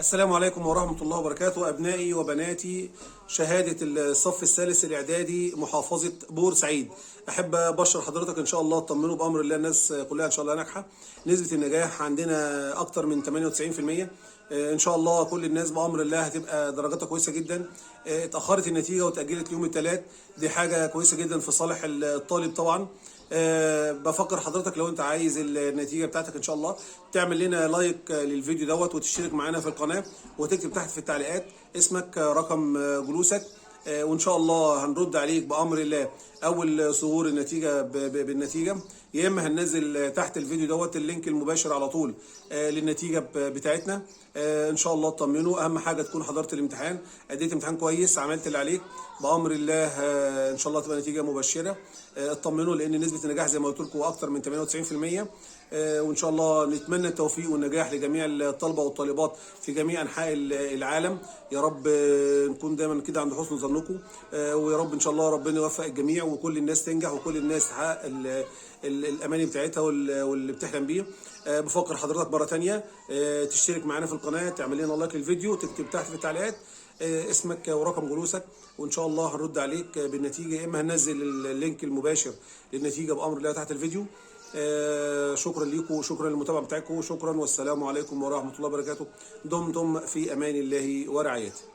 السلام عليكم ورحمة الله وبركاته. أبنائي وبناتي شهادة الصف الثالث الإعدادي محافظة بورسعيد، أحب أبشر حضرتك إن شاء الله اطمنوا بأمر الله، الناس كلها إن شاء الله ناجحة. نسبة النجاح عندنا أكتر من 98%. إن شاء الله كل الناس بأمر الله هتبقى درجاتها كويسة جدا. اتأخرت النتيجة وتأجلت يوم الثلاث، دي حاجة كويسة جدا في صالح الطالب طبعا. بفكر حضرتك لو انت عايز النتيجه بتاعتك ان شاء الله تعمل لنا لايك للفيديو دوت، وتشترك معانا في القناه، وتكتب تحت في التعليقات اسمك رقم جلوسك، وان شاء الله هنرد عليك بامر الله اول ظهور النتيجه بالنتيجه. يا اما هننزل تحت الفيديو دوت اللينك المباشر على طول للنتيجه بتاعتنا. ان شاء الله اطمنوا، اهم حاجه تكون حضرت الامتحان، اديت امتحان كويس، عملت اللي عليك بامر الله. ان شاء الله تبقى نتيجه مبشره. اطمنوا لان نسبه النجاح زي ما قلت لكم اكتر من 98%. وان شاء الله نتمنى التوفيق والنجاح لجميع الطلبه والطالبات في جميع انحاء العالم. يا رب نكون دايما كده عند حسن ظنكم، ويا رب ان شاء الله ربنا يوفق الجميع وكل الناس تنجح وكل الناس تحقق الاماني بتاعتها واللي بتحلم بيه. بفكر حضرتك مره ثانيه تشترك معانا في القناه، تعمل لنا لايك للفيديو، تكتب تحت في التعليقات اسمك ورقم جلوسك، وان شاء الله هنرد عليك بالنتيجه. يا اما هننزل اللينك المباشر للنتيجه بامر الله تحت الفيديو. شكرا ليكم وشكرا للمتابعه بتاعتكم، شكرا والسلام عليكم ورحمه الله وبركاته. دمتم في امان الله ورعايته.